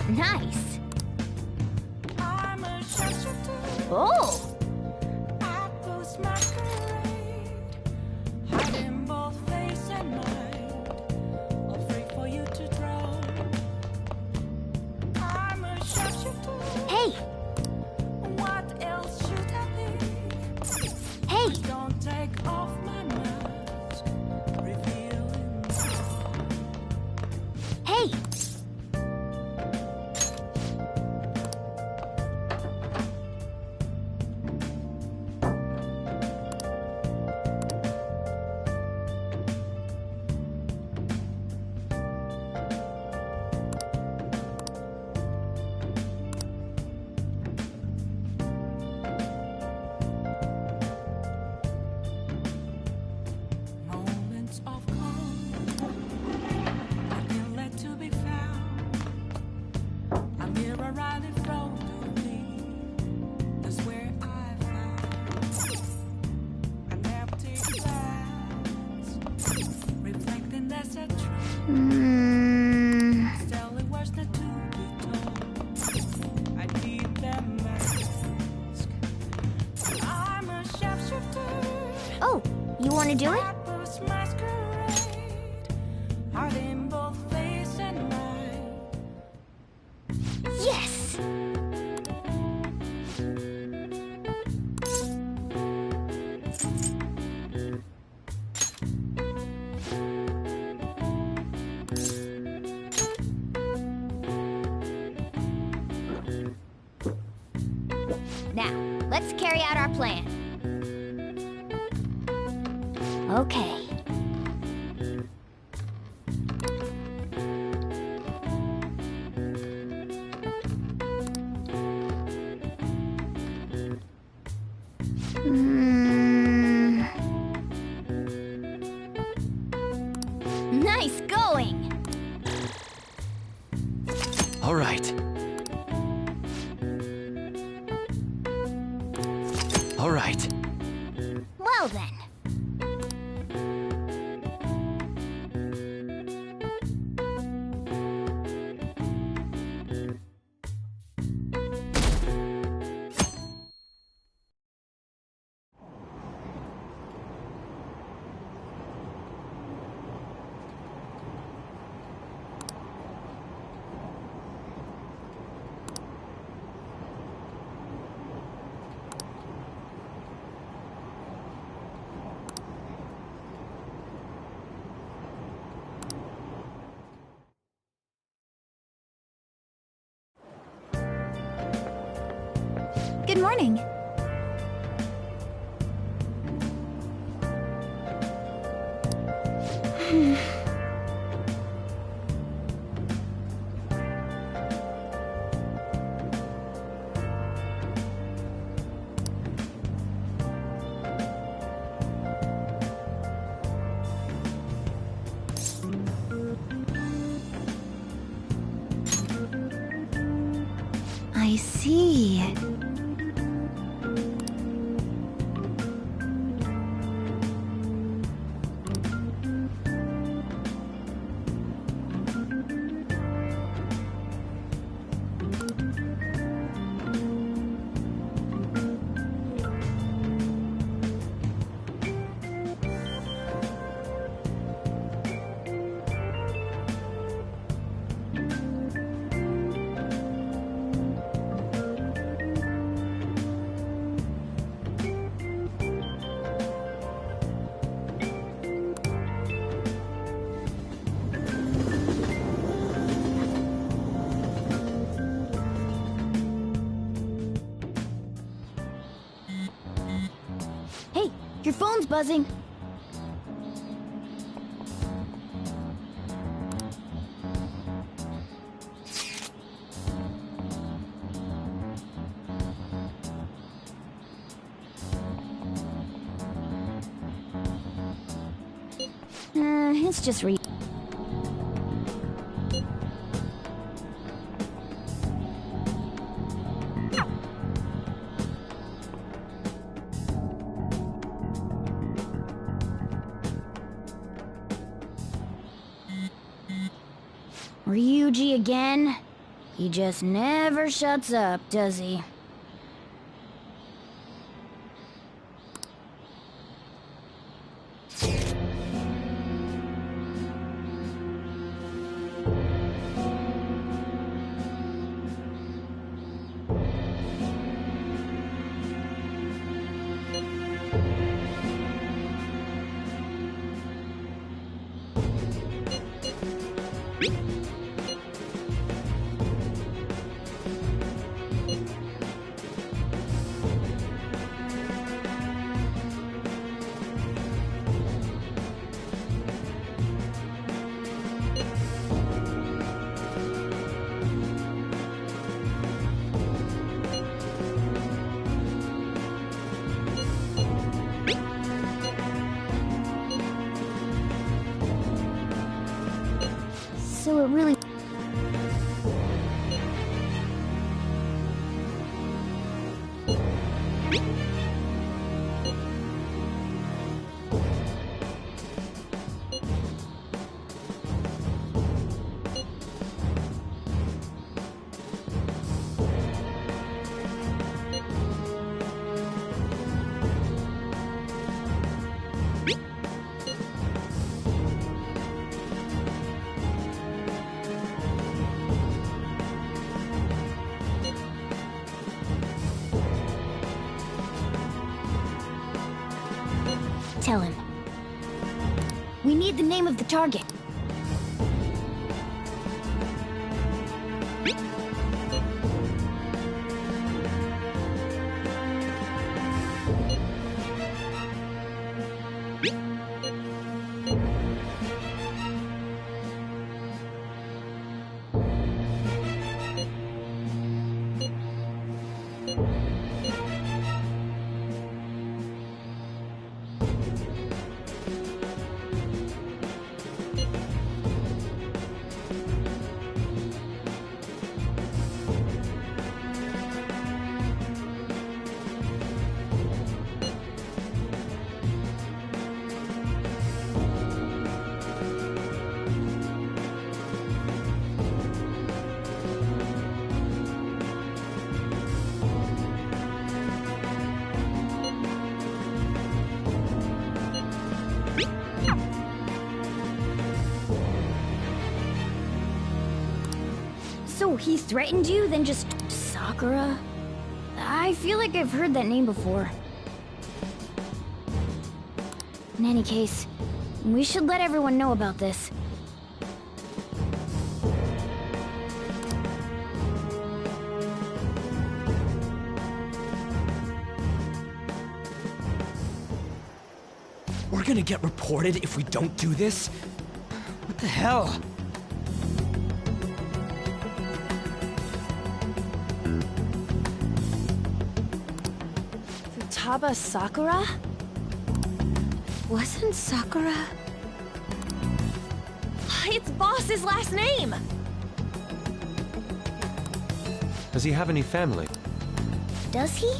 Nice. Oh! Hey! What else should I be? Hey! Don't take off my mask, revealing Hey! moments of calm. I feel led to be found. A mirror right in front of me. That's where I found an empty glass, reflecting that's a truth. Telling words not to be told. I need that mask. I'm a shapeshifter. Oh, you want to do it? Shadows masquerade, heart in both face and mind. Yes! Now, let's carry out our plan. Okay. Nice going! All right. All right. Well then. Good morning. I see. Hey, your phone's buzzing. It's just Ryuji again? He just never shuts up, does he? So it really... Tell him. We need the name of the target. So he threatened you, then just... Sakura? I feel like I've heard that name before. In any case, we should let everyone know about this. We're gonna get reported if we don't do this? What the hell? Futaba Sakura? Wasn't Sakura... It's Boss's last name! Does he have any family? Does he?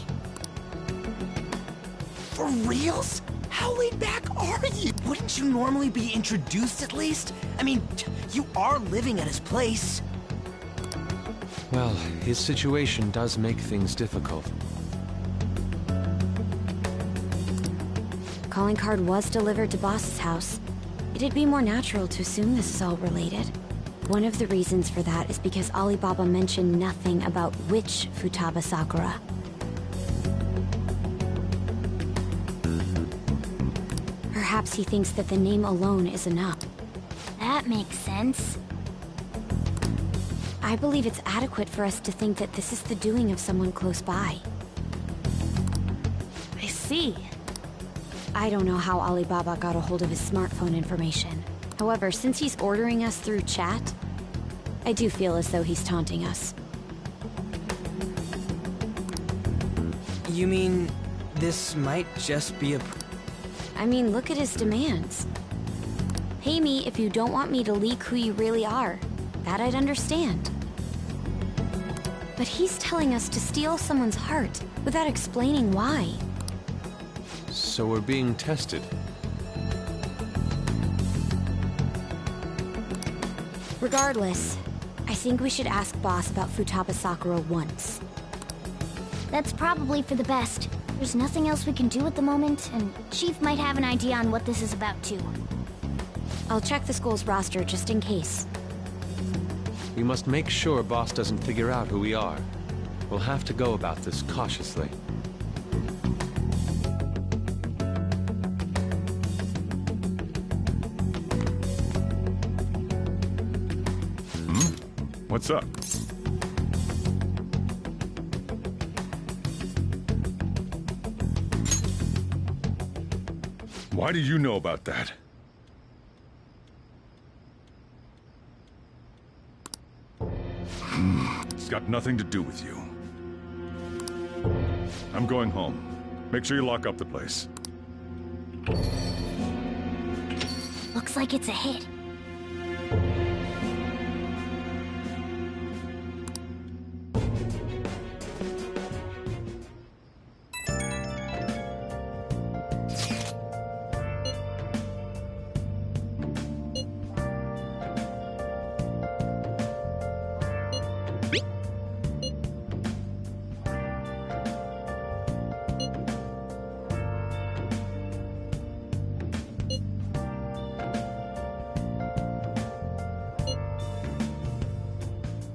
For reals? How laid back are you? Wouldn't you normally be introduced at least? I mean, you are living at his place. Well, his situation does make things difficult. Calling card was delivered to Boss's house. It'd be more natural to assume this is all related. One of the reasons for that is because Alibaba mentioned nothing about which Futaba Sakura. Perhaps he thinks that the name alone is enough. That makes sense. I believe it's adequate for us to think that this is the doing of someone close by. I see. I don't know how Alibaba got a hold of his smartphone information. However, since he's ordering us through chat, I do feel as though he's taunting us. You mean this might just be a... I mean, look at his demands. Pay me if you don't want me to leak who you really are. That I'd understand. But he's telling us to steal someone's heart without explaining why. So we're being tested. Regardless, I think we should ask Boss about Futaba Sakura once. That's probably for the best. There's nothing else we can do at the moment, and Chief might have an idea on what this is about too. I'll check the school's roster just in case. We must make sure Boss doesn't figure out who we are. We'll have to go about this cautiously. What's up? Why do you know about that? It's got nothing to do with you. I'm going home. Make sure you lock up the place. Looks like it's a hit.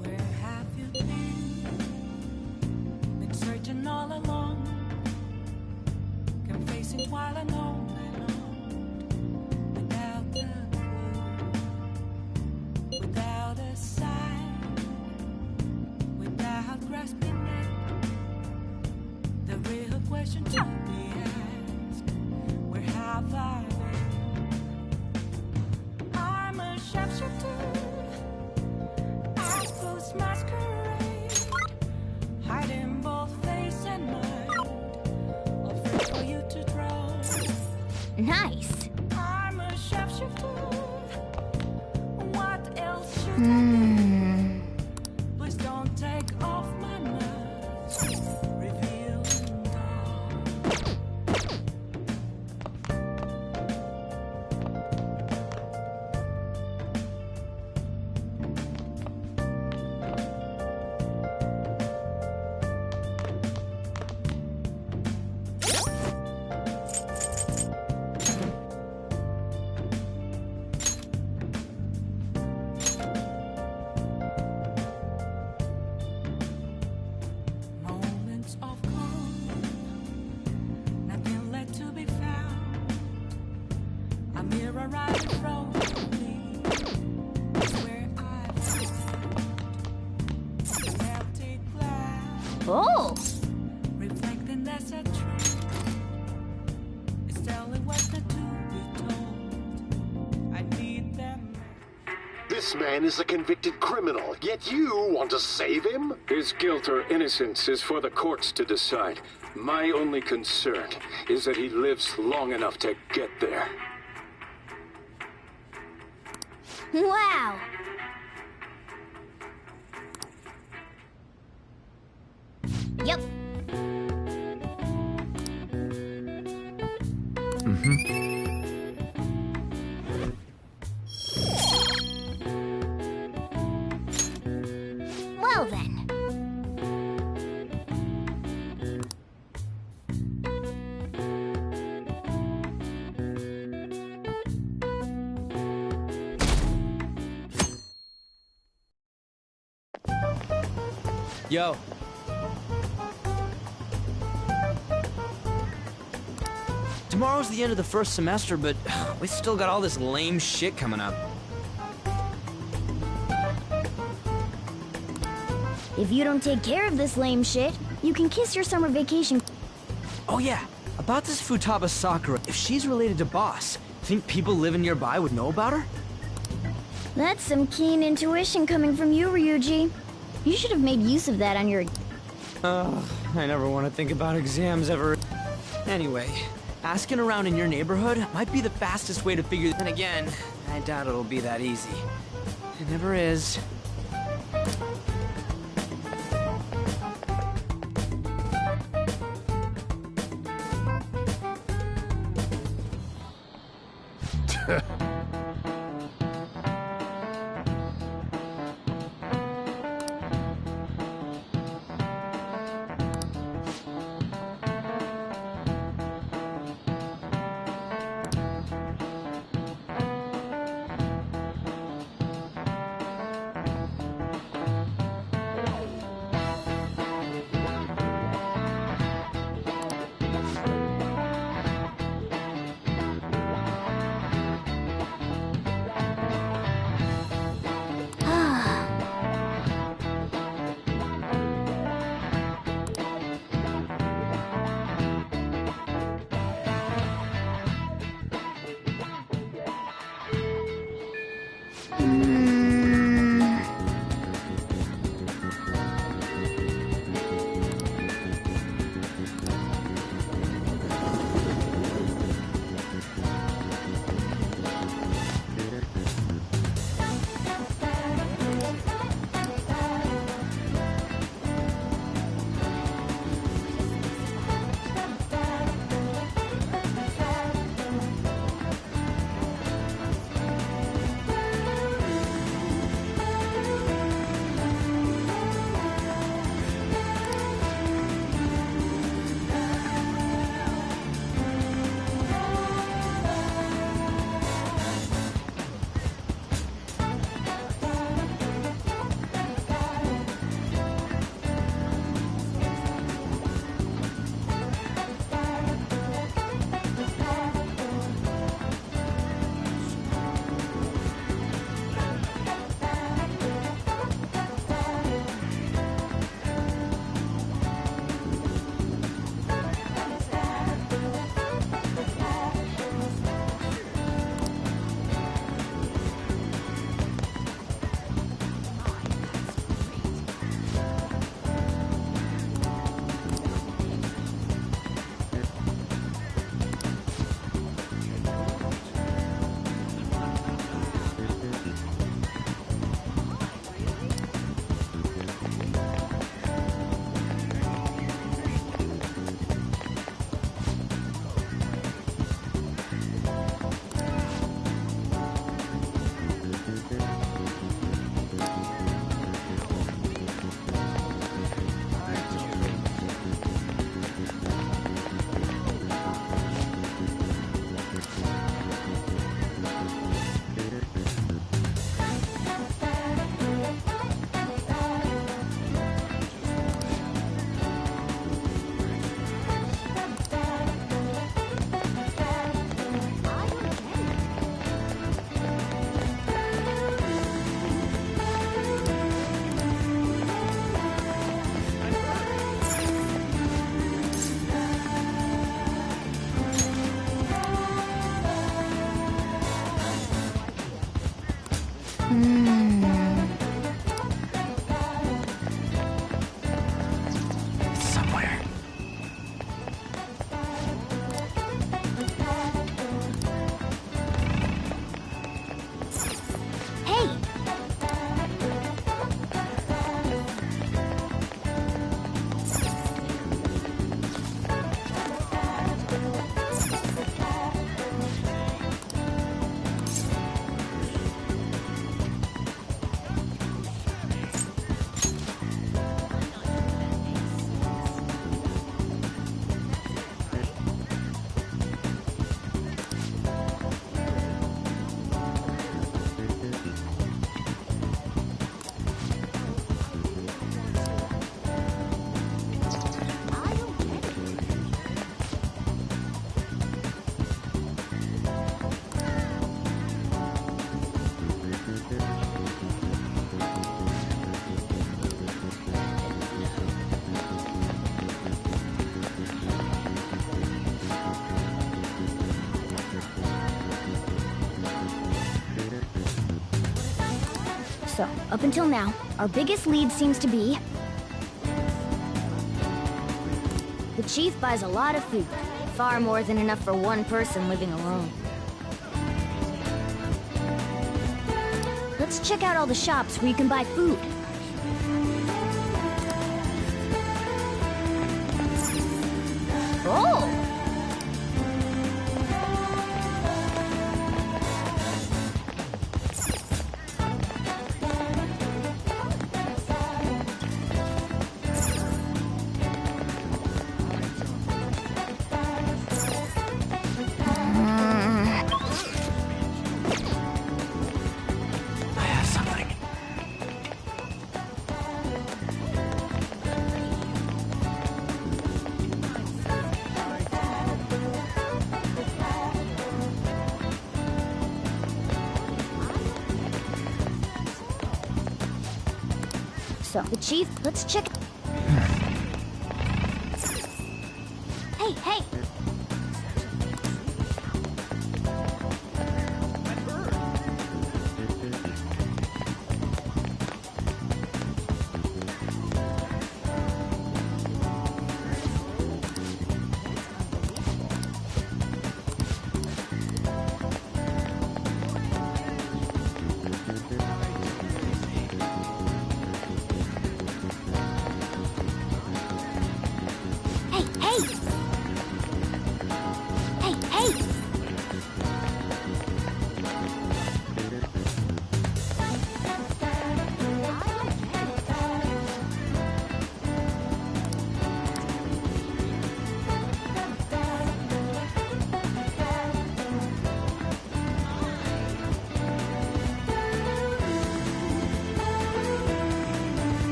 Where have you been? Been searching all along, confessing while alone and without a clue, without a sign, without grasping it. The real question to be asked: where have I been? I'm a shapeshifter. I suppose masquerade, hiding both face and mind, afraid for you to draw. Nice. I'm a shapeshifter. What else should I be? Please don't take off my mask. Reveal all. Moments of calm, nothing left to be found. A mirror right in front of me is where I found an empty glass, Oh! reflecting that's a truth. It's telling what's not to be told. I need them. This man is a convicted criminal, yet you want to save him? His guilt or innocence is for the courts to decide. My only concern is that he lives long enough to get there. Wow! Yep. Well then. Yo. Tomorrow's the end of the first semester, but we still got all this lame shit coming up. If you don't take care of this lame shit, you can kiss your summer vacation. Oh yeah, about this Futaba Sakura. If she's related to Boss, think people living nearby would know about her? That's some keen intuition coming from you, Ryuji. You should have made use of that on your... I never want to think about exams ever. Anyway, asking around in your neighborhood might be the fastest way to figure. Then again, I doubt it'll be that easy. It never is. So, up until now, our biggest lead seems to be... the chief buys a lot of food. Far more than enough for one person living alone. Let's check out all the shops where you can buy food. Oh! So, the chief, let's check... Hey, hey!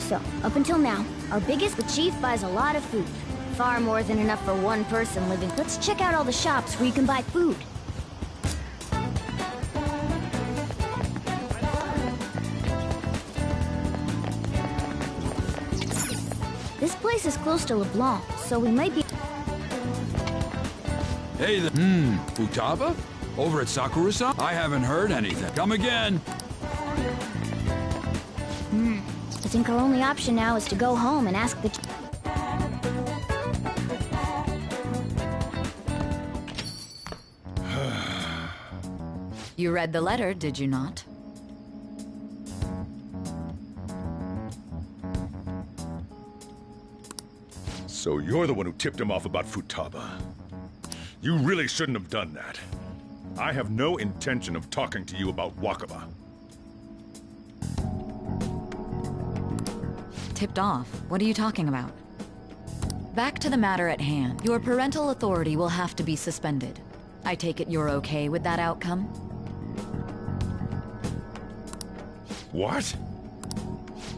So, up until now, our biggest, the chief buys a lot of food. Far more than enough for one person living. Let's check out all the shops where you can buy food. This place is close to LeBlanc, so we might be... Hey there. Futaba? Over at Sakura-san? I haven't heard anything. Come again. I think our only option now is to go home and ask the... You read the letter, did you not? So you're the one who tipped him off about Futaba. You really shouldn't have done that. I have no intention of talking to you about Wakaba. Tipped off? What are you talking about? Back to the matter at hand. Your parental authority will have to be suspended. I take it you're okay with that outcome? What?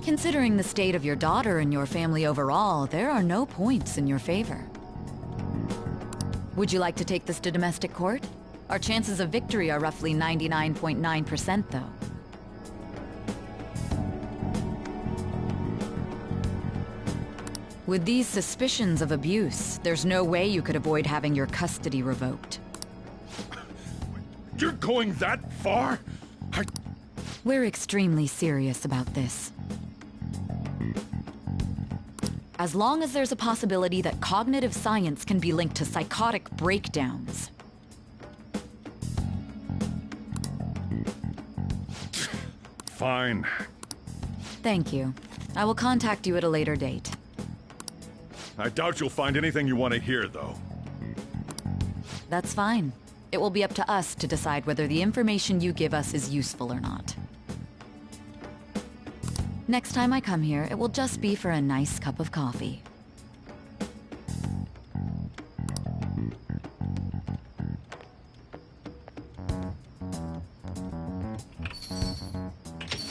Considering the state of your daughter and your family overall, there are no points in your favor. Would you like to take this to domestic court? Our chances of victory are roughly 99.9%, though. With these suspicions of abuse, there's no way you could avoid having your custody revoked. You're going that far? We're extremely serious about this. As long as there's a possibility that cognitive science can be linked to psychotic breakdowns. Fine. Thank you. I will contact you at a later date. I doubt you'll find anything you want to hear, though. That's fine. It will be up to us to decide whether the information you give us is useful or not. Next time I come here, it will just be for a nice cup of coffee.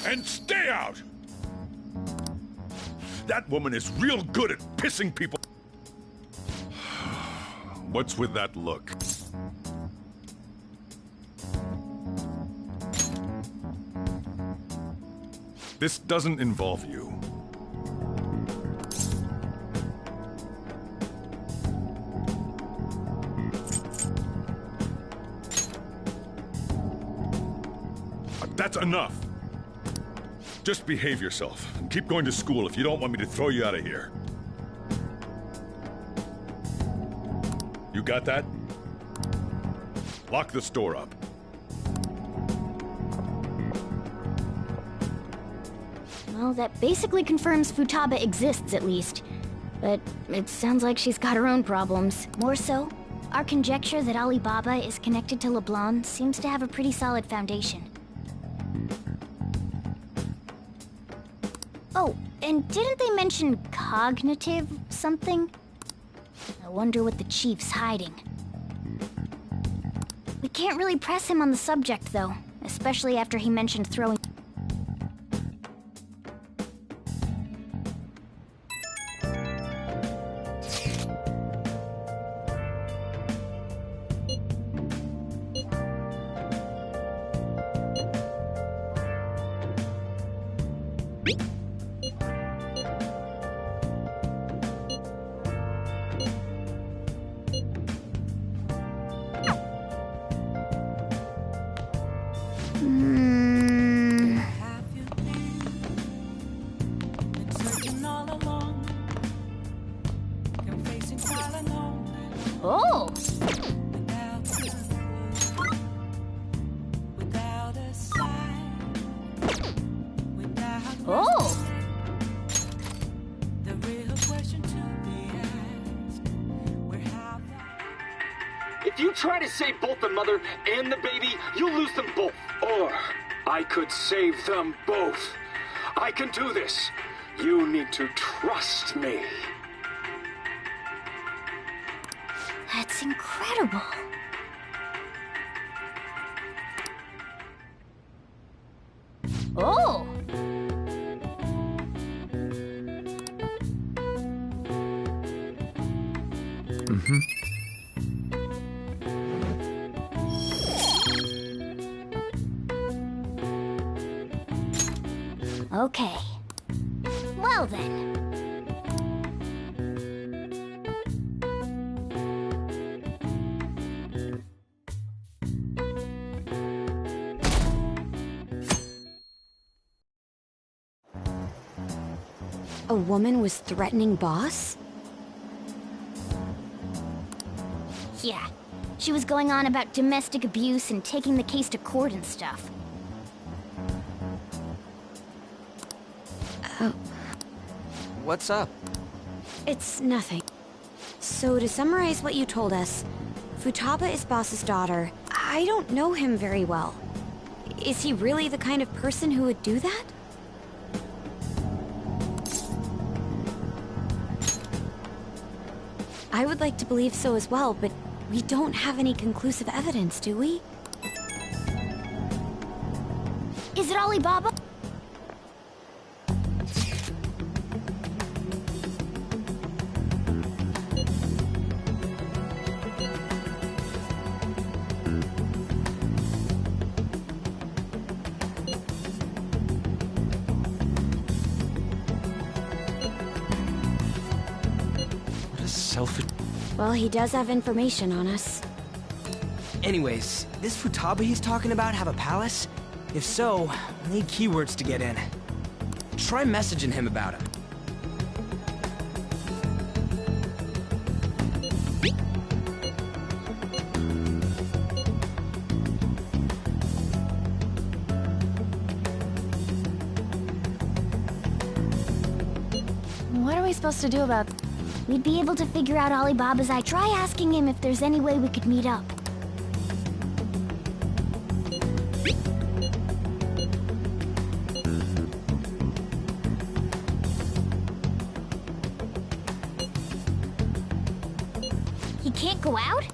And stay out! That woman is real good at pissing people. What's with that look? This doesn't involve you. That's enough. Just behave yourself and keep going to school if you don't want me to throw you out of here. You got that? Lock the store up. Well, that basically confirms Futaba exists, at least. But it sounds like she's got her own problems. More so, our conjecture that Alibaba is connected to LeBlanc seems to have a pretty solid foundation. Oh, and didn't they mention cognitive something? I wonder what the chief's hiding. We can't really press him on the subject, though, especially after he mentioned throwing... Have you been searching all along? Confessing while alone. Oh! Without a sign. Without Oh! the real question to be asked. Where have If you try to save both the mother and the baby, you'll lose them both. Or I could save them both. I can do this. You need to trust me. That's incredible. Oh! Okay. Well then. A woman was threatening Boss? Yeah. She was going on about domestic abuse and taking the case to court and stuff. Oh. What's up? It's nothing. So to summarize what you told us, Futaba is Boss's daughter. I don't know him very well. Is he really the kind of person who would do that? I would like to believe so as well, but we don't have any conclusive evidence, do we? Is it Alibaba? Well, he does have information on us. Anyways, this Futaba he's talking about have a palace? If so, we need keywords to get in. Try messaging him about him. What are we supposed to do about... We'd be able to figure out Alibaba's eye. Try asking him if there's any way we could meet up. He can't go out?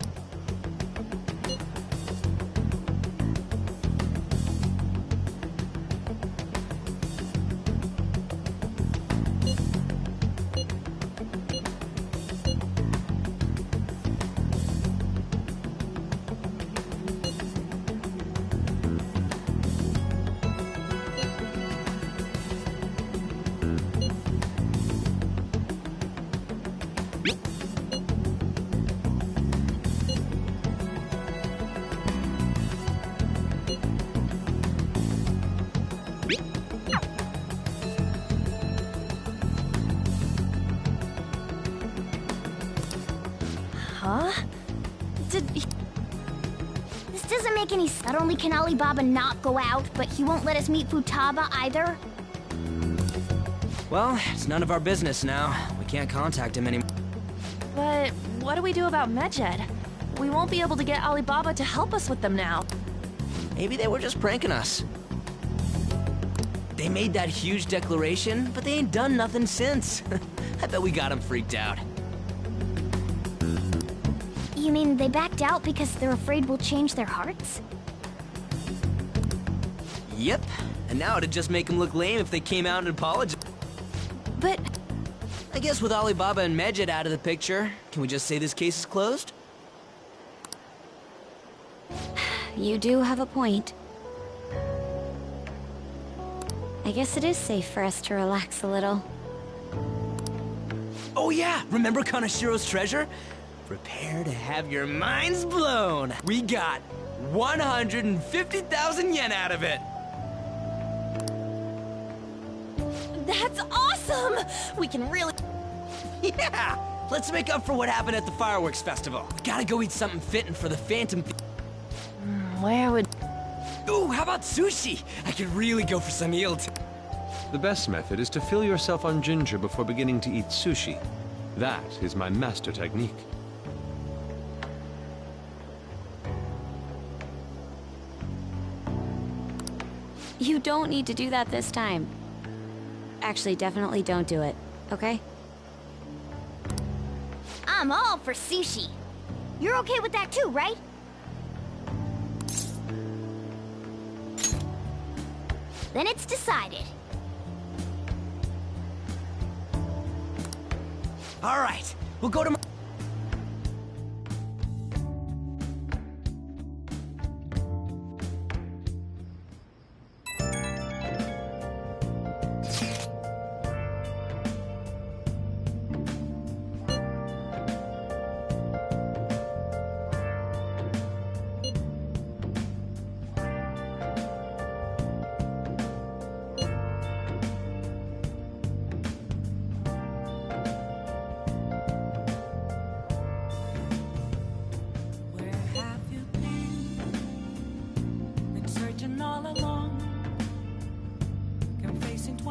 Huh? This doesn't make any sense. Not only can Alibaba not go out, but he won't let us meet Futaba either. Well, it's none of our business now. We can't contact him anymore. But what do we do about Medjed? We won't be able to get Alibaba to help us with them now. Maybe they were just pranking us. They made that huge declaration, but they ain't done nothing since. I bet we got them freaked out. You mean they backed out because they're afraid we'll change their hearts? Yep. And now it'd just make them look lame if they came out and apologized. But... I guess with Alibaba and Medjed out of the picture, can we just say this case is closed? You do have a point. I guess it is safe for us to relax a little. Oh yeah! Remember Kanashiro's treasure? Prepare to have your minds blown! We got 150,000 yen out of it! That's awesome! We can really... Yeah! Let's make up for what happened at the fireworks festival. We gotta go eat something fitting for the Phantom... Where would... Ooh, how about sushi? I could really go for some eel. The best method is to fill yourself on ginger before beginning to eat sushi. That is my master technique. You don't need to do that this time. Actually, definitely don't do it, okay? I'm all for sushi. You're okay with that too, right? Then it's decided. All right, we'll go to my...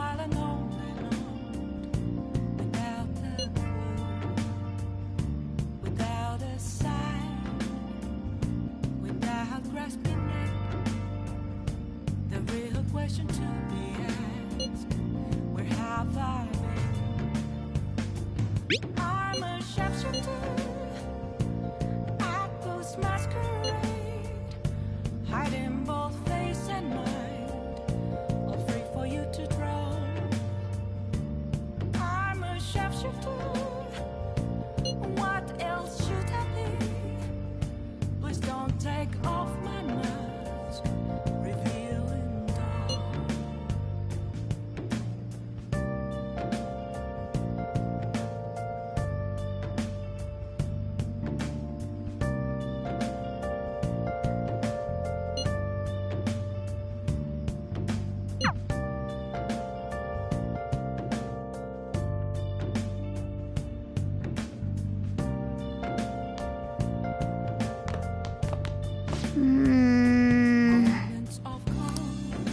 while and on without a clue, without a sign, without grasping it. The real question to be asked: where have I been? I'm a sharpshooter at those masquerade, hiding both face and mind, all free for you to draw. I'm a sharpshooter. What else should I be? Please don't take off my mask, revealing dawn. Moments of calm,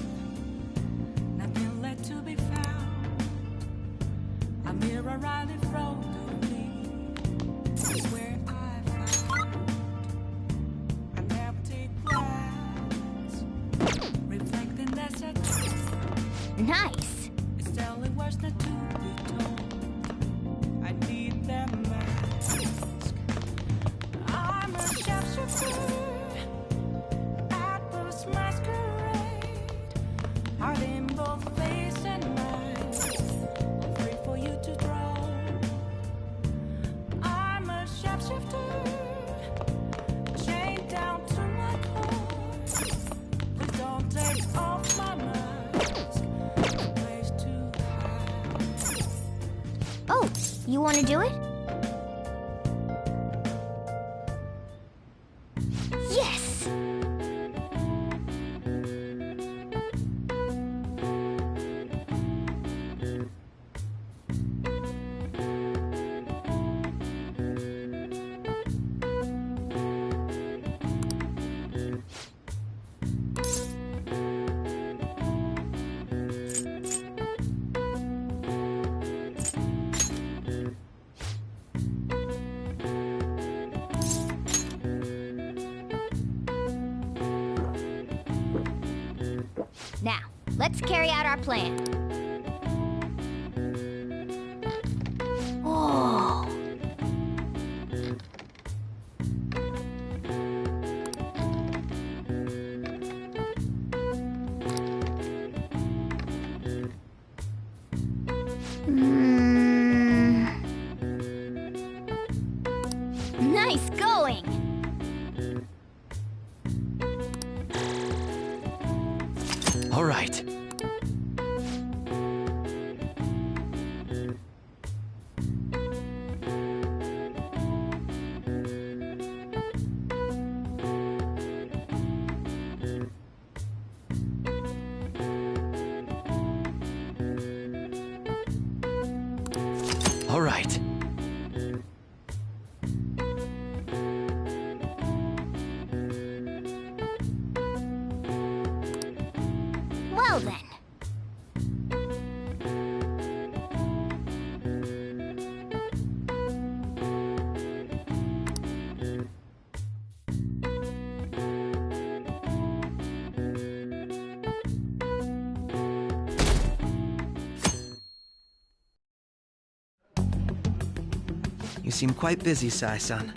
nothing left to be found. A mirror right in front of me is where I found an empty glass, reflecting that's a Nice! it's telling words not to be told. I need them mask. I'm a sharpshooter at this masquerade, hiding both face and mind, free for you to draw. I'm a sharpshooter, chained down to my core. Please don't take off my mask, a place to hide. Oh, you want to do it? Yes! Now, let's carry out our plan. Oh. Nice going! All right. All right. Well then. You seem quite busy, Sai-san.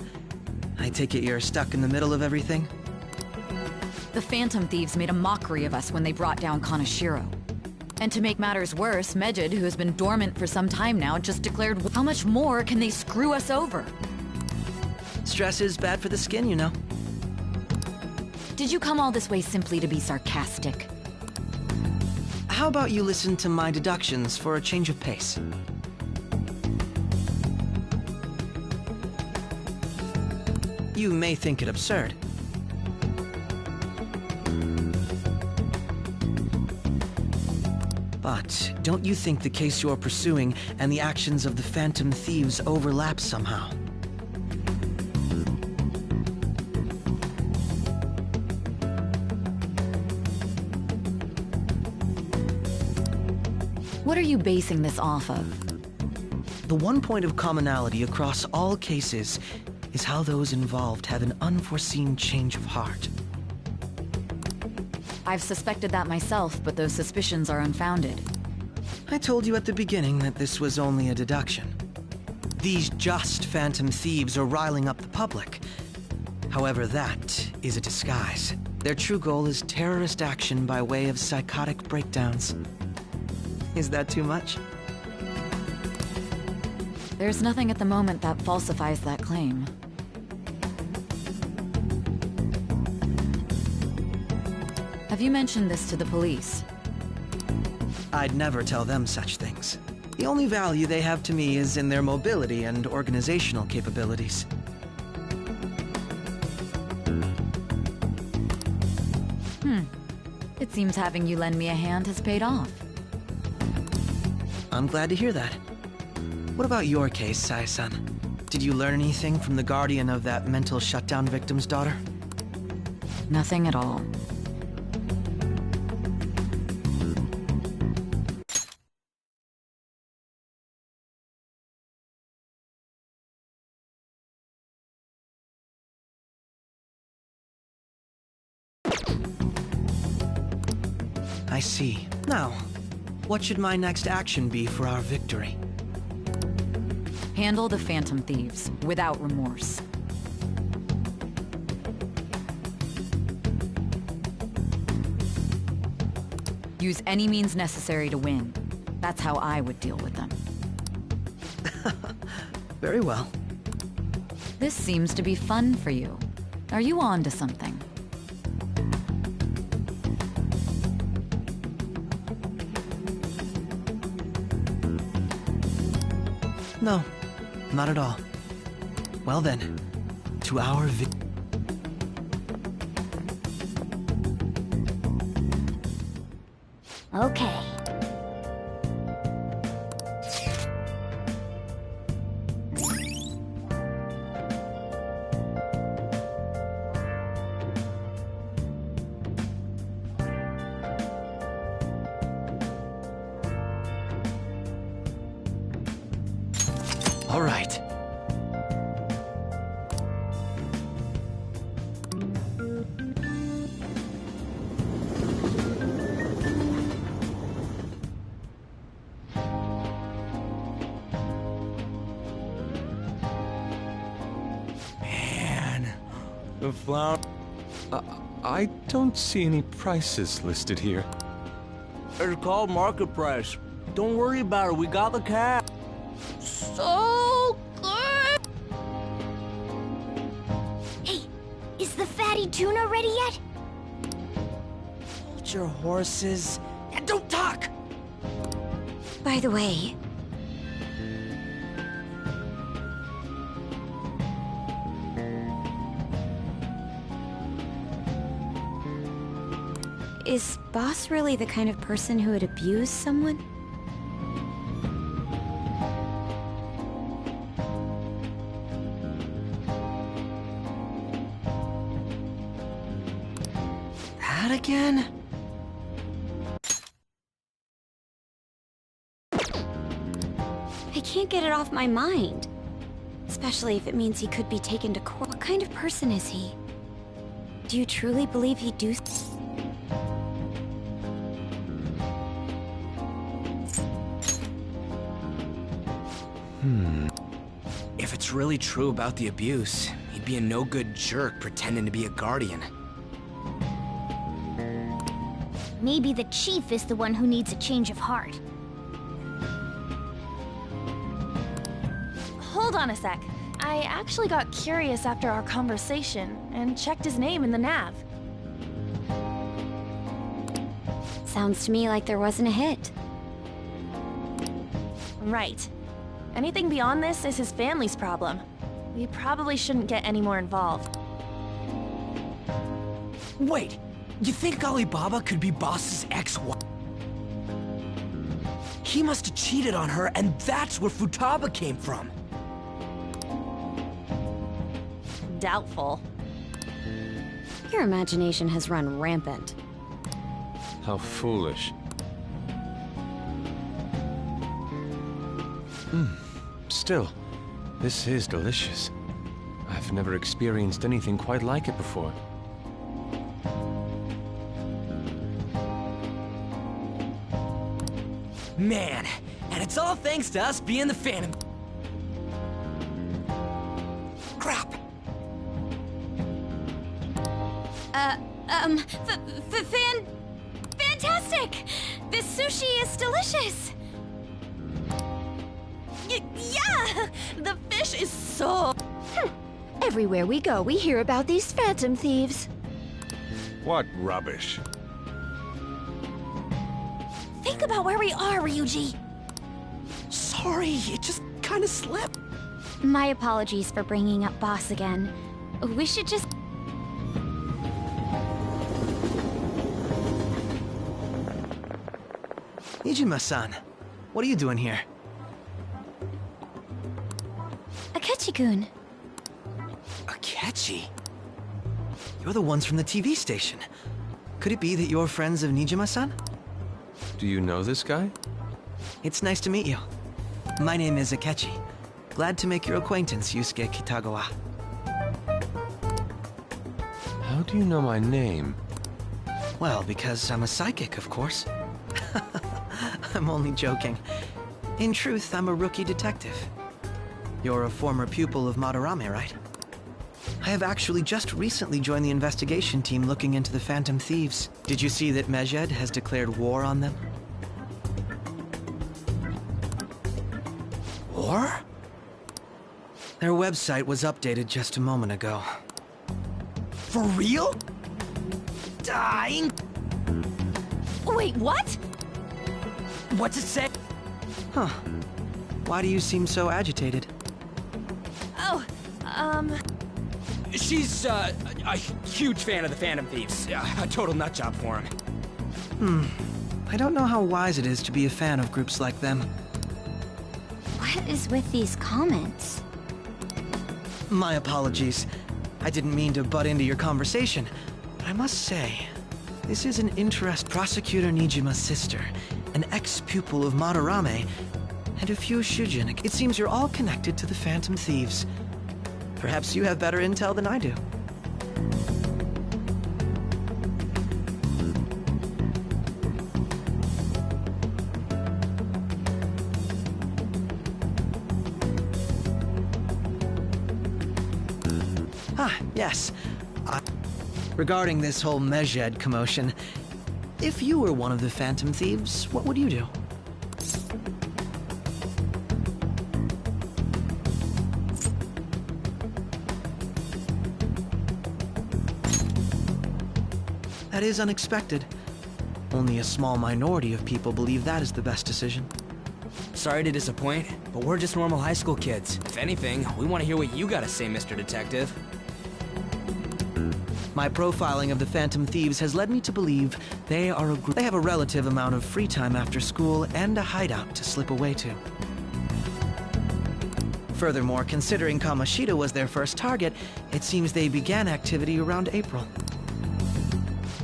I take it you're stuck in the middle of everything? The Phantom Thieves made a mockery of us when they brought down Kaneshiro. And to make matters worse, Mejid, who has been dormant for some time now, just declared, how much more can they screw us over? Stress is bad for the skin, you know. Did you come all this way simply to be sarcastic? How about you listen to my deductions for a change of pace? You may think it absurd. But don't you think the case you're pursuing and the actions of the Phantom Thieves overlap somehow? What are you basing this off of? The one point of commonality across all cases is how those involved have an unforeseen change of heart. I've suspected that myself, but those suspicions are unfounded. I told you at the beginning that this was only a deduction. These just phantom thieves are riling up the public. However, that is a disguise. Their true goal is terrorist action by way of psychotic breakdowns. Is that too much? There's nothing at the moment that falsifies that claim. Have you mentioned this to the police? I'd never tell them such things. The only value they have to me is in their mobility and organizational capabilities. It seems having you lend me a hand has paid off. I'm glad to hear that. What about your case, Sai-san? Did you learn anything from the guardian of that mental shutdown victim's daughter? Nothing at all. I see. Now, what should my next action be for our victory? Handle the Phantom Thieves without remorse. Use any means necessary to win. That's how I would deal with them. Very well. This seems to be fun for you. Are you on to something? No, not at all. Well then, to our Okay. All right. Man, the flower... I don't see any prices listed here. It's called market price. Don't worry about it, we got the cash. So good! Hey, is the fatty tuna ready yet? Hold your horses and don't talk! By the way, is Boss really the kind of person who would abuse someone? That again? I can't get it off my mind. Especially if it means he could be taken to court. What kind of person is he? Do you truly believe he'd do... If it's really true about the abuse, he'd be a no-good jerk pretending to be a guardian. Maybe the chief is the one who needs a change of heart. Hold on a sec. I actually got curious after our conversation and checked his name in the nav. Sounds to me like there wasn't a hit. Right. Anything beyond this is his family's problem. We probably shouldn't get any more involved. Wait, you think Alibaba could be Boss's ex-wife? He must have cheated on her, and that's where Futaba came from. Doubtful. Your imagination has run rampant. How foolish. Still, this is delicious. I've never experienced anything quite like it before. Man, and it's all thanks to us being the Phantom. Crap! Fantastic! This sushi is delicious! Yeah! The fish is so... Everywhere we go, we hear about these phantom thieves. What rubbish. Think about where we are, Ryuji. Sorry, it just kind of slipped. My apologies for bringing up Boss again. We should just... Nijima-san, what are you doing here? Akechi-kun. Akechi? You're the ones from the TV station. Could it be that you're friends of Nijima-san? Do you know this guy? It's nice to meet you. My name is Akechi. Glad to make your acquaintance, Yusuke Kitagawa. How do you know my name? Well, because I'm a psychic, of course. I'm only joking. In truth, I'm a rookie detective. You're a former pupil of Madarame, right? I have actually just recently joined the investigation team looking into the Phantom Thieves. Did you see that Mejed has declared war on them? War? Their website was updated just a moment ago. For real? Dying? Wait, what? What's it say? Huh. Why do you seem so agitated? Oh, She's, a huge fan of the Phantom Thieves. A total nutjob for him. I don't know how wise it is to be a fan of groups like them. What is with these comments? My apologies. I didn't mean to butt into your conversation, but I must say, this is an interest. Prosecutor Nijima's sister, an ex-pupil of Madarame, and a few Shujin. It seems you're all connected to the Phantom Thieves. Perhaps you have better intel than I do. Yes. Regarding this whole Mejed commotion, if you were one of the Phantom Thieves, what would you do? That is unexpected. Only a small minority of people believe that is the best decision. Sorry to disappoint, but we're just normal high school kids. If anything, we want to hear what you gotta say, Mr. Detective. My profiling of the Phantom Thieves has led me to believe they are a group. They have a relative amount of free time after school and a hideout to slip away to. Furthermore, considering Kamoshida was their first target, it seems they began activity around April.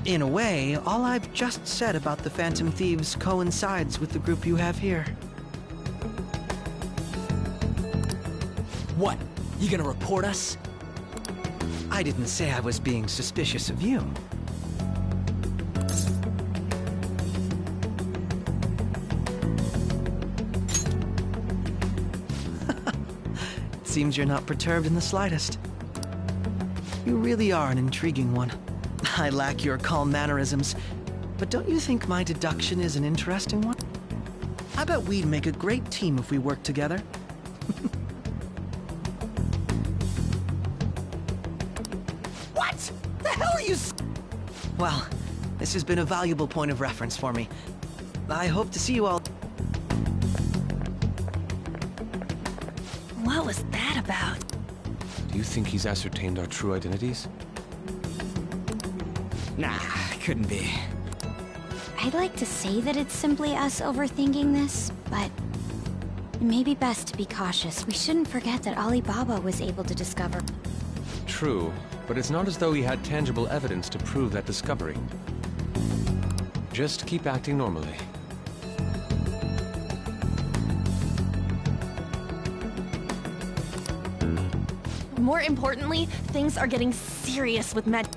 In a way, all I've just said about the Phantom Thieves coincides with the group you have here. What? You gonna report us? I didn't say I was being suspicious of you. It seems you're not perturbed in the slightest. You really are an intriguing one. I lack your calm mannerisms, but don't you think my deduction is an interesting one? I bet we'd make a great team if we worked together. What? The hell are you Well, this has been a valuable point of reference for me. I hope to see you all. What was that about? Do you think he's ascertained our true identities? Nah, couldn't be. I'd like to say that it's simply us overthinking this, but it may be best to be cautious. We shouldn't forget that Alibaba was able to discover. True, but it's not as though he had tangible evidence to prove that discovery. Just keep acting normally. More importantly, things are getting serious with Med.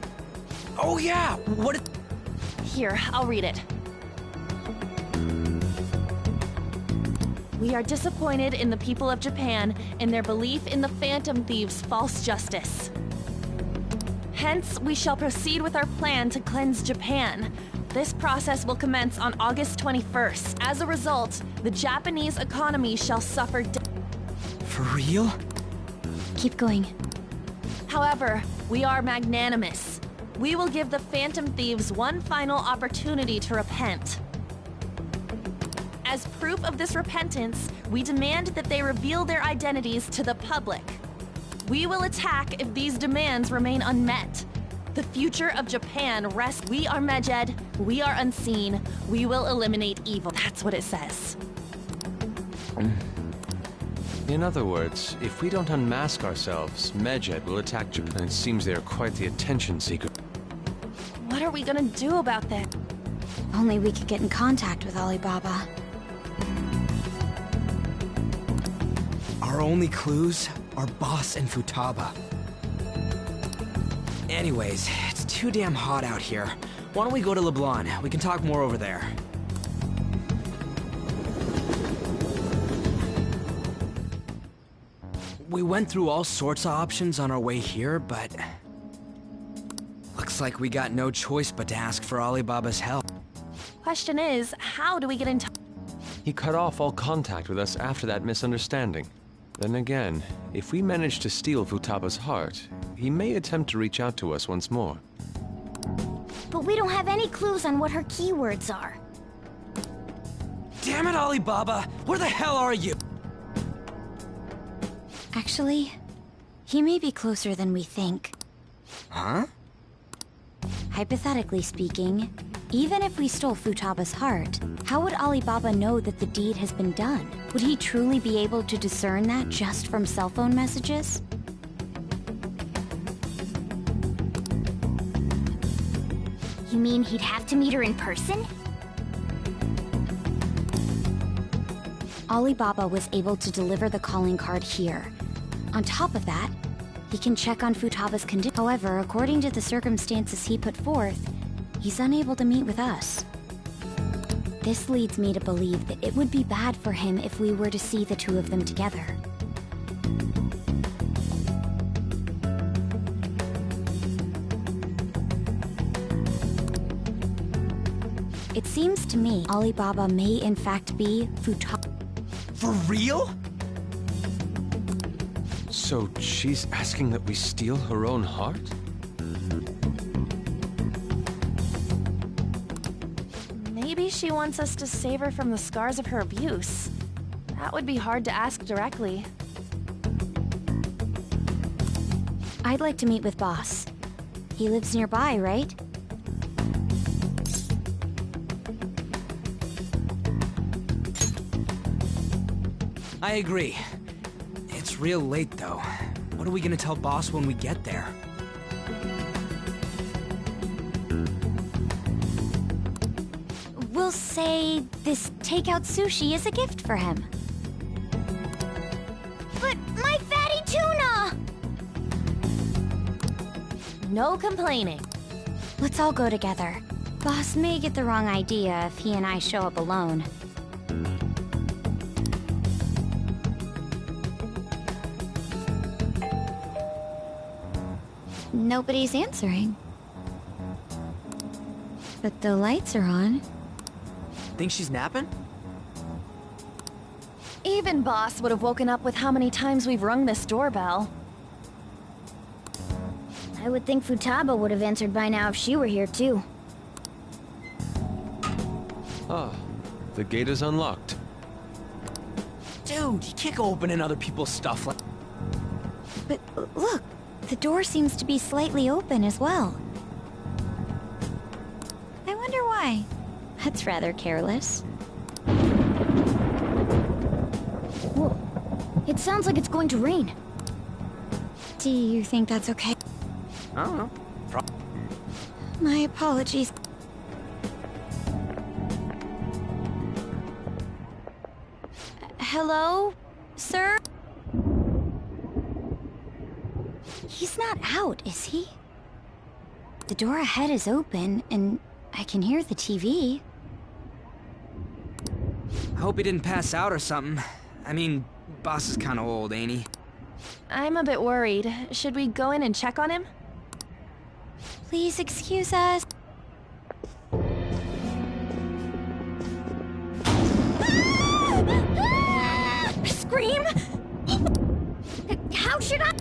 Oh yeah, what? Here, I'll read it. We are disappointed in the people of Japan in their belief in the Phantom Thieves' false justice. Hence, we shall proceed with our plan to cleanse Japan. This process will commence on August 21st. As a result, the Japanese economy shall suffer. For real? Keep going. However, we are magnanimous. We will give the Phantom Thieves one final opportunity to repent. As proof of this repentance, we demand that they reveal their identities to the public. We will attack if these demands remain unmet. The future of Japan rests. We are Medjed. We are unseen. We will eliminate evil. That's what it says. In other words, if we don't unmask ourselves, Medjed will attack Japan. It seems they are quite the attention seeker. What are we gonna do about that? Only we could get in contact with Alibaba. Our only clues are Boss and Futaba. Anyways, it's too damn hot out here. Why don't we go to Leblon? We can talk more over there. We went through all sorts of options on our way here, but... looks like we got no choice but to ask for Alibaba's help. Question is, how do we get in touch? He cut off all contact with us after that misunderstanding. Then again, if we manage to steal Futaba's heart, he may attempt to reach out to us once more. But we don't have any clues on what her keywords are. Damn it, Alibaba! Where the hell are you? Actually, he may be closer than we think. Huh? Hypothetically speaking, even if we stole Futaba's heart, how would Alibaba know that the deed has been done? Would he truly be able to discern that just from cell phone messages? You mean he'd have to meet her in person? Alibaba was able to deliver the calling card here. On top of that, he can check on Futaba's condition. However, according to the circumstances he put forth, he's unable to meet with us. This leads me to believe that it would be bad for him if we were to see the two of them together. It seems to me Alibaba may in fact be Futaba. For real? So she's asking that we steal her own heart? Maybe she wants us to save her from the scars of her abuse. That would be hard to ask directly. I'd like to meet with Boss. He lives nearby, right? I agree. It's real late, though. What are we gonna tell Boss when we get there? We'll say this takeout sushi is a gift for him. But my fatty tuna! No complaining. Let's all go together. Boss may get the wrong idea if he and I show up alone. Nobody's answering. But the lights are on. Think she's napping? Even Boss would have woken up with how many times we've rung this doorbell. I would think Futaba would have answered by now if she were here too. Ah, the gate is unlocked. Dude, you can't go opening other people's stuff like... But look, the door seems to be slightly open as well. I wonder why. That's rather careless. Whoa. It sounds like it's going to rain. Do you think that's okay? I don't know. My apologies. Hello, sir? not out, is he? The door ahead is open, and I can hear the TV. I hope he didn't pass out or something. I mean, boss is kinda old, ain't he? I'm a bit worried. Should we go in and check on him? Please excuse us. Scream? How should I?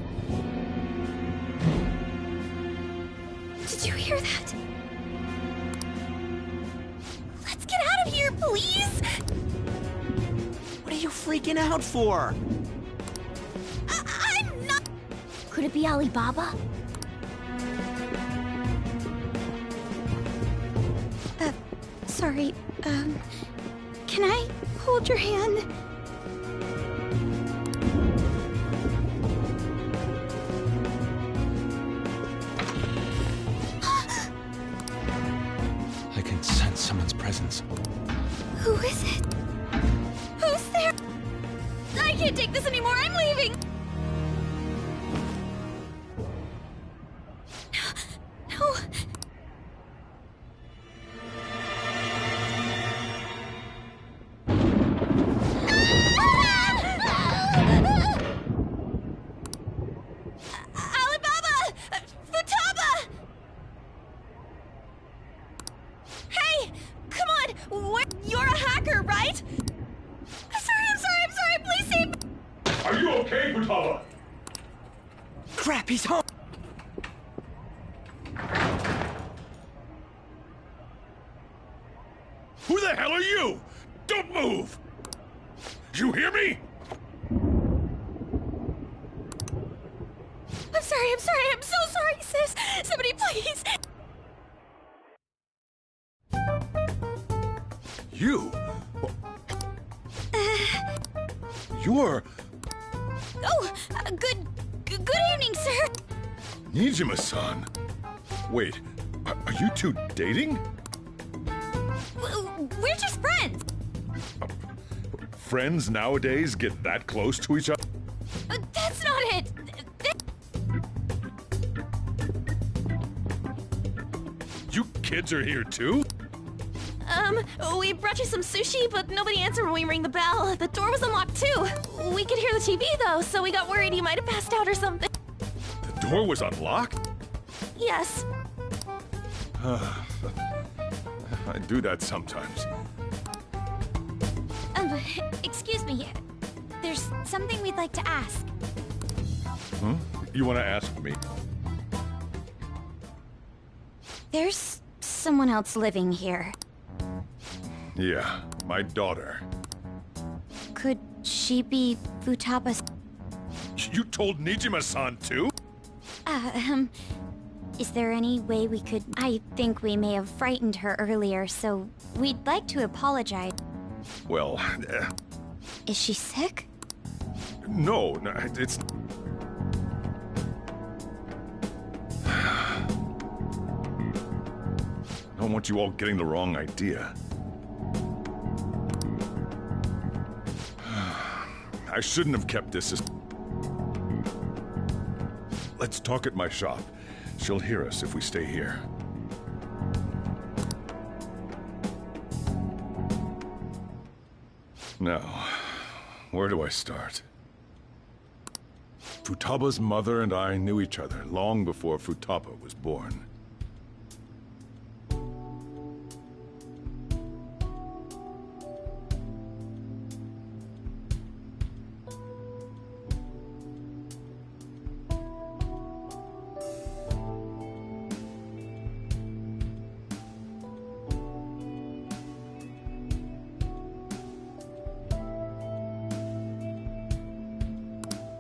Did you hear that? Let's get out of here, please! What are you freaking out for? I'm not... Could it be Alibaba? Sorry, can I hold your hand? I can sense someone's presence. Who is it? Who's there? I can't take this anymore. I'm leaving. No. Alibaba! Futaba! Hey! Come on! You're a hacker, right? I'm sorry! Please save me! Are you okay, Futaba? Crap, he's home! Who the hell are you? Don't move! You hear me? I'm sorry. I'm so sorry, sis. Somebody please. You? You're... Oh, good evening, sir. Nijima-san. Wait, are you two dating? We're just friends. Friends nowadays get that close to each other? That's not it. You kids are here too? We brought you some sushi, but nobody answered when we rang the bell. The door was unlocked too. We could hear the TV though, so we got worried you might have passed out or something. The door was unlocked? Yes. I do that sometimes. Excuse me. There's something we'd like to ask. Hmm? You want to ask me? There's someone else living here. Yeah, my daughter. Could she be Futaba's... You told Nijima-san too? Is there any way we could... I think we may have frightened her earlier, so we'd like to apologize. Well, Is she sick? no, it's... I don't want you all getting the wrong idea. I shouldn't have kept this as... Let's talk at my shop. She'll hear us if we stay here. Now, where do I start? Futaba's mother and I knew each other long before Futaba was born.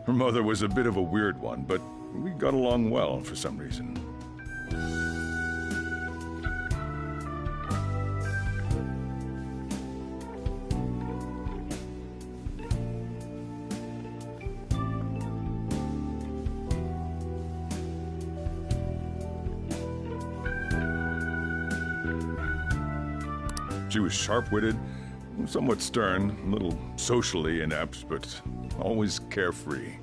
Her mother was a bit of a weird one, but we got along well for some reason. She was sharp-witted, somewhat stern, a little socially inept, but always carefree.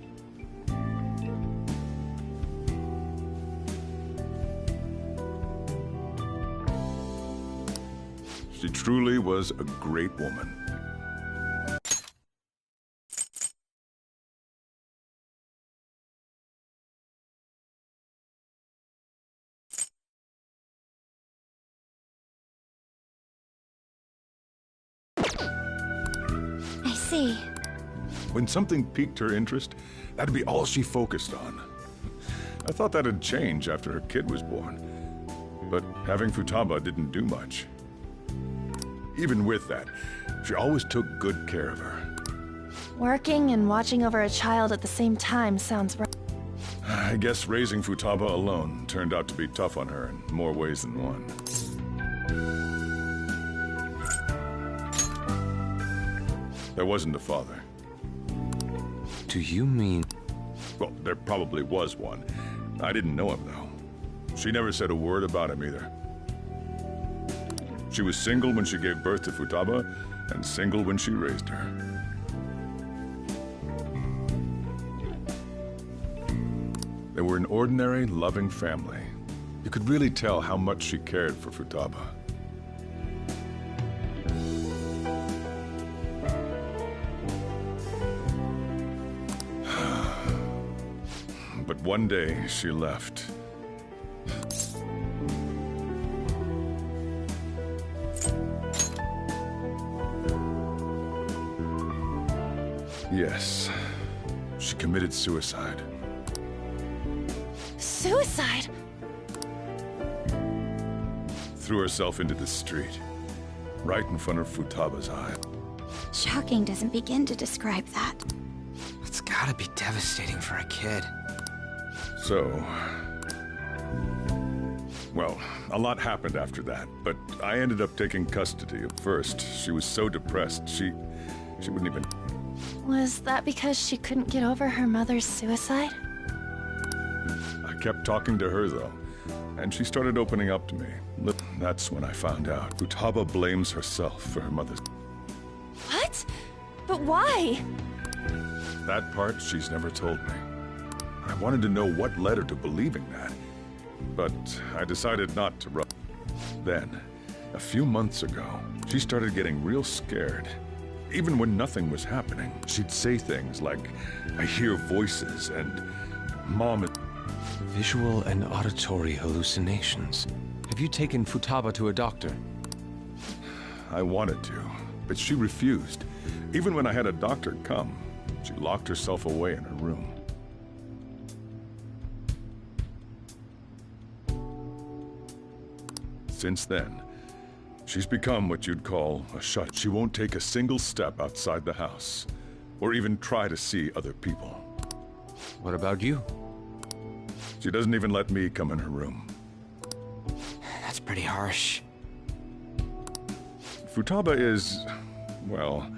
She truly was a great woman. I see. When something piqued her interest, that'd be all she focused on. I thought that'd change after her kid was born. But having Futaba didn't do much. Even with that, she always took good care of her. Working and watching over a child at the same time sounds right. I guess raising Futaba alone turned out to be tough on her in more ways than one. There wasn't a father. Do you mean... Well, there probably was one. I didn't know him, though. She never said a word about him either. She was single when she gave birth to Futaba, and single when she raised her. They were an ordinary, loving family. You could really tell how much she cared for Futaba. But one day, she left. Yes, she committed suicide. Suicide? Threw herself into the street, right in front of Futaba's eye. Shocking doesn't begin to describe that. It's gotta be devastating for a kid. So... well, a lot happened after that, but I ended up taking custody. At first, she was so depressed, she wouldn't even... Was that because she couldn't get over her mother's suicide? I kept talking to her, though, and she started opening up to me. That's when I found out. Futaba blames herself for her mother's... What? But why? That part she's never told me. I wanted to know what led her to believing that, but I decided not to run. Then, a few months ago, she started getting real scared. Even when nothing was happening, she'd say things like, "I hear voices," and "Mom..." Visual and auditory hallucinations. Have you taken Futaba to a doctor? I wanted to, but she refused. Even when I had a doctor come, she locked herself away in her room. Since then, she's become what you'd call a shut. She won't take a single step outside the house, or even try to see other people. What about you? She doesn't even let me come in her room. That's pretty harsh. Futaba is, well,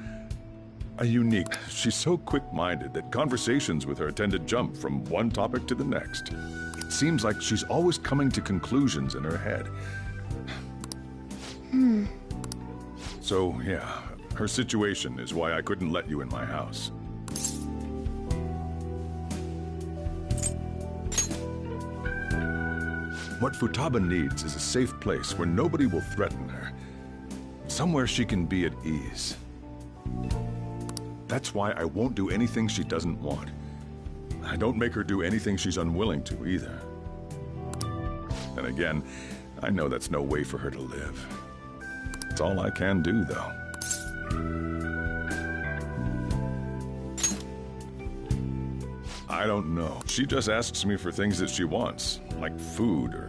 a unique. She's so quick-minded that conversations with her tend to jump from one topic to the next. It seems like she's always coming to conclusions in her head. So, yeah, her situation is why I couldn't let you in my house. What Futaba needs is a safe place where nobody will threaten her. Somewhere she can be at ease. That's why I won't do anything she doesn't want. I don't make her do anything she's unwilling to, either. And again, I know that's no way for her to live. It's all I can do, though. I don't know. She just asks me for things that she wants, like food or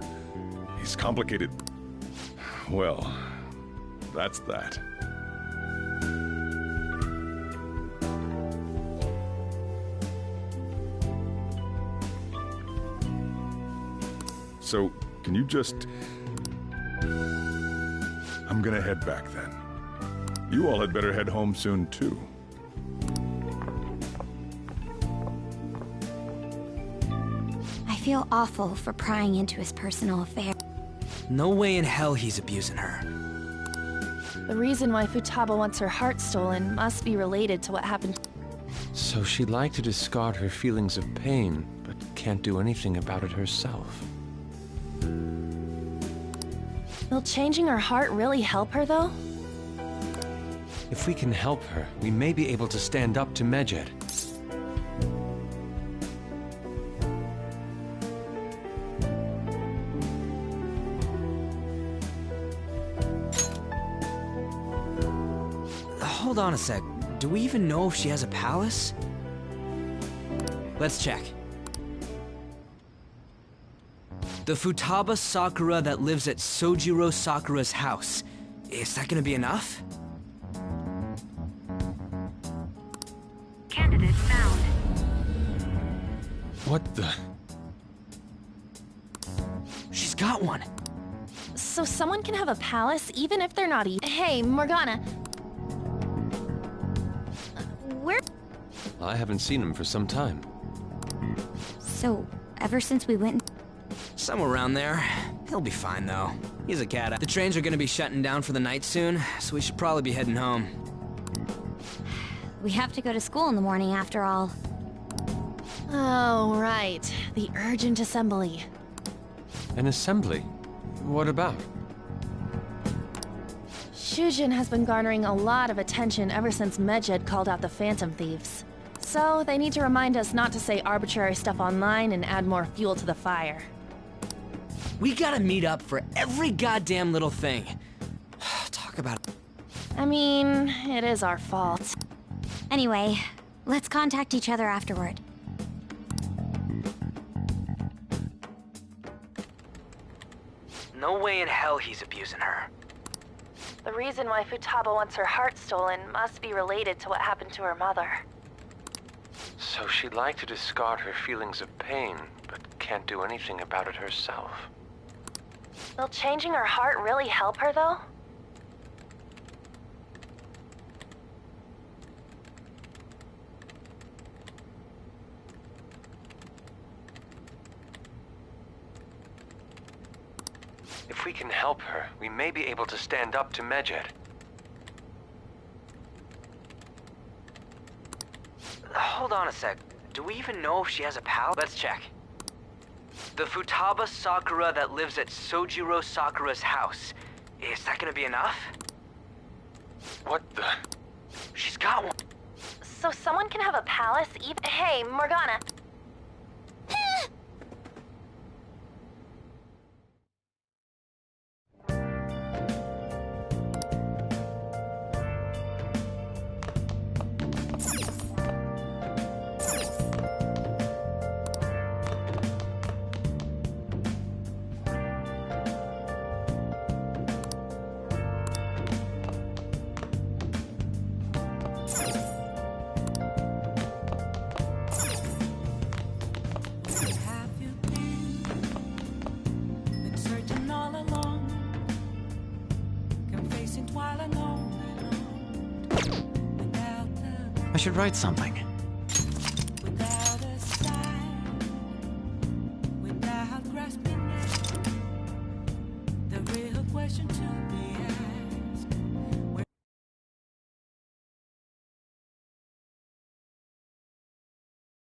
these complicated... Well, that's that. So, can you just... I'm gonna head back then. You all had better head home soon, too. I feel awful for prying into his personal affairs. No way in hell he's abusing her. The reason why Futaba wants her heart stolen must be related to what happened. So she'd like to discard her feelings of pain, but can't do anything about it herself. Will changing her heart really help her, though? If we can help her, we may be able to stand up to Medjed. Hold on a sec. Do we even know if she has a palace? Let's check. The Futaba Sakura that lives at Sojiro Sakura's house. Is that gonna be enough? Candidate found. What the? She's got one. So someone can have a palace even if they're not Hey, Morgana. Where? I haven't seen him for some time. So, ever since we went... Somewhere around there. He'll be fine, though. He's a cat. The trains are gonna be shutting down for the night soon, so we should probably be heading home. We have to go to school in the morning after all. Oh, right. The urgent assembly. An assembly? What about? Shujin has been garnering a lot of attention ever since Medjed called out the Phantom Thieves. So, they need to remind us not to say arbitrary stuff online and add more fuel to the fire. We gotta meet up for every goddamn little thing. Talk about it. I mean, it is our fault. Anyway, let's contact each other afterward. No way in hell he's abusing her. The reason why Futaba wants her heart stolen must be related to what happened to her mother. So she'd like to discard her feelings of pain, but can't do anything about it herself. Will changing her heart really help her, though? If we can help her, we may be able to stand up to Medjed. Hold on a sec. Do we even know if she has a palace? Let's check. The Futaba Sakura that lives at Sojiro Sakura's house. Is that gonna be enough? What the? She's got one. So someone can have a palace even— Hey, Morgana. I should write something.